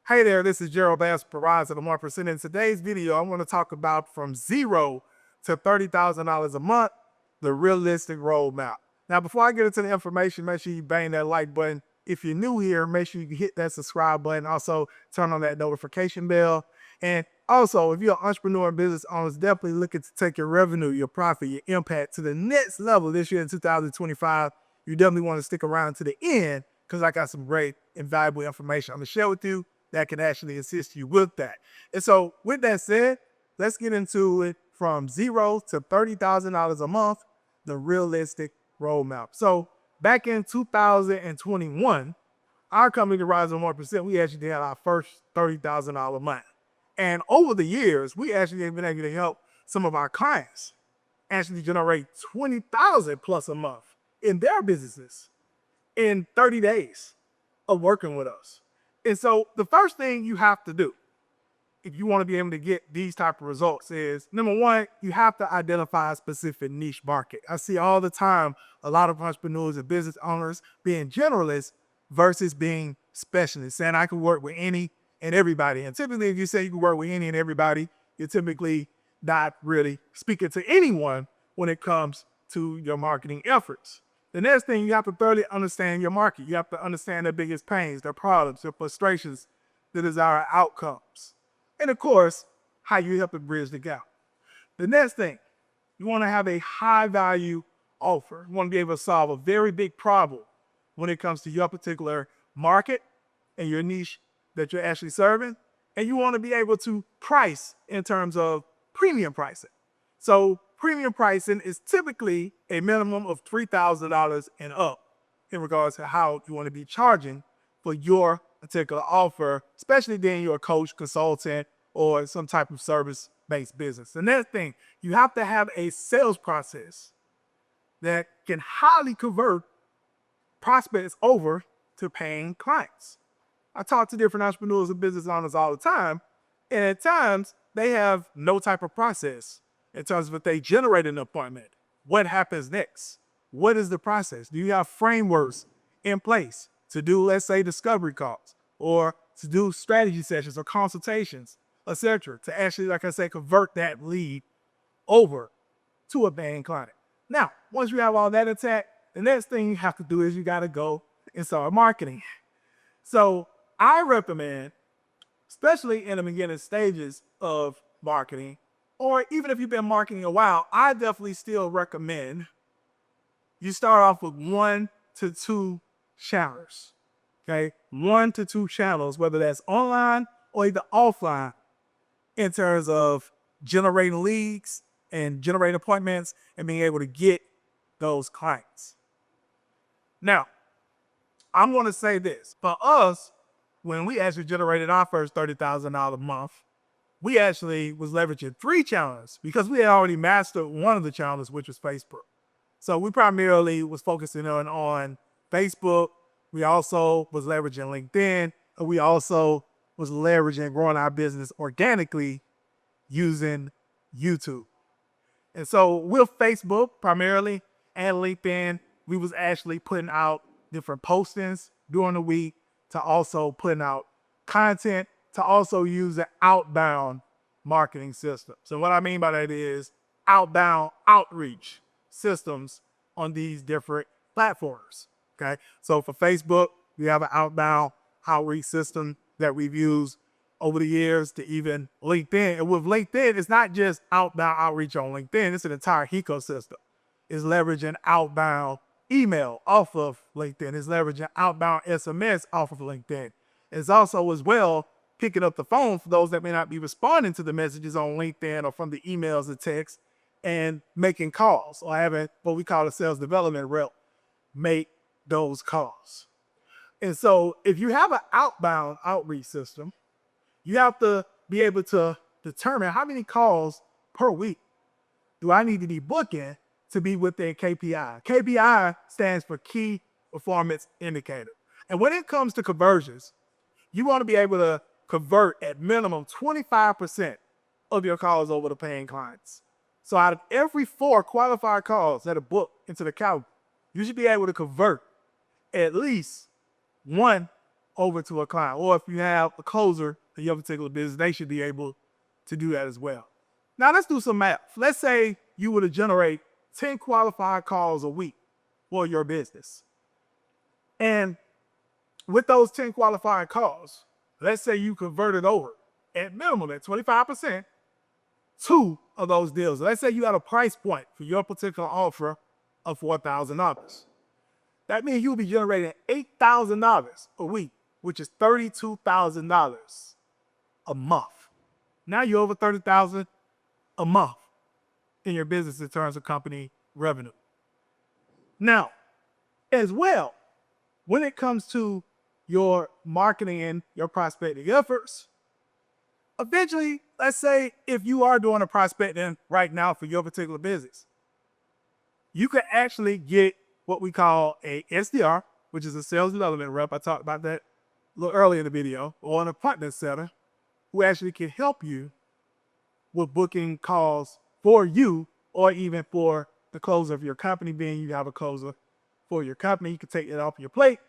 Hey there, this is Gerald provides the 1%. In today's video, I want to talk about from zero to $30,000 a month, the realistic roadmap. Now, before I get into the information, make sure you bang that like button. If you're new here, make sure you hit that subscribe button. Also, turn on that notification bell. And also, if you're an entrepreneur and business owner, definitely looking to take your revenue, your profit, your impact to the next level this year in 2025. You definitely want to stick around to the end because I got some great and valuable information I'm going to share with you that can actually assist you with that. And so with that said, let's get into it from zero to $30,000 a month, the realistic roadmap. So back in 2021, our company, the Rise on 1%, we actually had our first $30,000 month. And over the years, we actually have been able to help some of our clients actually generate 20,000 plus a month in their businesses in 30 days of working with us. And so the first thing you have to do if you want to be able to get these type of results is, number one, you have to identify a specific niche market. I see all the time a lot of entrepreneurs and business owners being generalists versus being specialists, saying I can work with any and everybody. And typically, if you say you can work with any and everybody, you're typically not really speaking to anyone when it comes to your marketing efforts. The next thing, you have to thoroughly understand your market. You have to understand their biggest pains, their problems, their frustrations, the desired outcomes. And of course, how you help to bridge the gap. The next thing, you want to have a high value offer. You want to be able to solve a very big problem when it comes to your particular market and your niche that you're actually serving. And you want to be able to price in terms of premium pricing. So premium pricing is typically a minimum of $3,000 and up in regards to how you want to be charging for your particular offer, especially then you're a coach, consultant, or some type of service-based business. The next thing, you have to have a sales process that can highly convert prospects over to paying clients. I talk to different entrepreneurs and business owners all the time, and at times they have no type of process in terms of if they generate an appointment. What happens next? What is the process? Do you have frameworks in place to do, let's say, discovery calls or to do strategy sessions or consultations, etc., to actually, like I say, convert that lead over to a paying client? Now, once you have all that intact, the next thing you have to do is you got to go and start marketing. So I recommend, especially in the beginning stages of marketing, or even if you've been marketing a while, I definitely still recommend you start off with 1 to 2 channels. Okay, 1 to 2 channels, whether that's online or either offline, in terms of generating leads and generating appointments and being able to get those clients. Now, I'm going to say this. For us, when we actually generated our first $30,000 a month, we actually was leveraging 3 channels because we had already mastered one of the channels, which was Facebook. So we primarily was focusing on Facebook. We also was leveraging LinkedIn, and we also was leveraging growing our business organically using YouTube. And so with Facebook primarily and LinkedIn, we was actually putting out different postings during the week, to also putting out content, to also use the outbound marketing system. So what I mean by that is outbound outreach systems on these different platforms. Okay, so for Facebook, we have an outbound outreach system that we've used over the years, to even LinkedIn. And with LinkedIn, it's not just outbound outreach on LinkedIn, it's an entire ecosystem. It's leveraging outbound email off of LinkedIn. It's leveraging outbound SMS off of LinkedIn. It's also as well picking up the phone for those that may not be responding to the messages on LinkedIn or from the emails and texts, and making calls, or having what we call a sales development rep make those calls. And so if you have an outbound outreach system, you have to be able to determine how many calls per week do I need to be booking to be within KPI. KPI stands for Key Performance Indicator. And when it comes to conversions, you want to be able to convert at minimum 25% of your calls over to paying clients. So out of every 4 qualified calls that are booked into the calendar, you should be able to convert at least 1 over to a client. Or if you have a closer in your particular business, they should be able to do that as well. Now let's do some math. Let's say you were to generate 10 qualified calls a week for your business. And with those 10 qualified calls, let's say you converted over at minimum at 25%, 2 of those deals. Let's say you had a price point for your particular offer of $4,000. That means you'll be generating $8,000 a week, which is $32,000 a month. Now you're over $30,000 a month in your business in terms of company revenue. Now, as well, when it comes to your marketing and your prospecting efforts, eventually, let's say if you are doing a prospecting right now for your particular business, you can actually get what we call a SDR, which is a sales development rep. I talked about that a little earlier in the video, or an appointment setter who actually can help you with booking calls for you or even for the closer of your company. Being you have a closer for your company, you can take it off your plate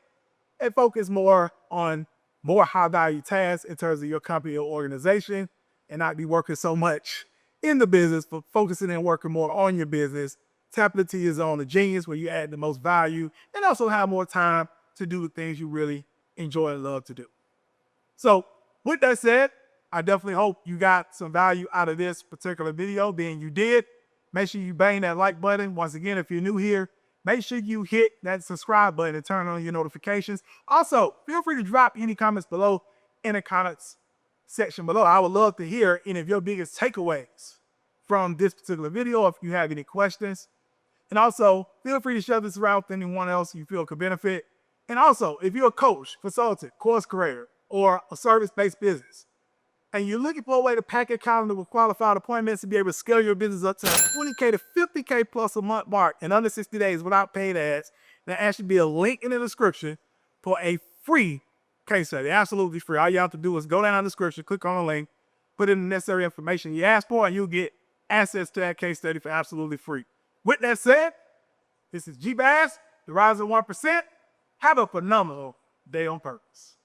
and focus more on more high value tasks in terms of your company or organization and not be working so much in the business, but focusing and working more on your business, tapping into your zone of genius where you add the most value and also have more time to do the things you really enjoy and love to do. So with that said, I definitely hope you got some value out of this particular video. Being you did, make sure you bang that like button. Once again, if you're new here, make sure you hit that subscribe button and turn on your notifications. Also, feel free to drop any comments below in the comments section below. I would love to hear any of your biggest takeaways from this particular video, if you have any questions. And also, feel free to share this around with anyone else you feel could benefit. And also, if you're a coach, consultant, course creator, or a service-based business, and you're looking for a way to pack your calendar with qualified appointments to be able to scale your business up to a 20K to 50K plus a month mark in under 60 days without paid ads, there'll actually be a link in the description for a free case study, absolutely free. All you have to do is go down in the description, click on the link, put in the necessary information you asked for, and you'll get access to that case study for absolutely free. With that said, this is G Bass, the Rising 1%. Have a phenomenal day on purpose.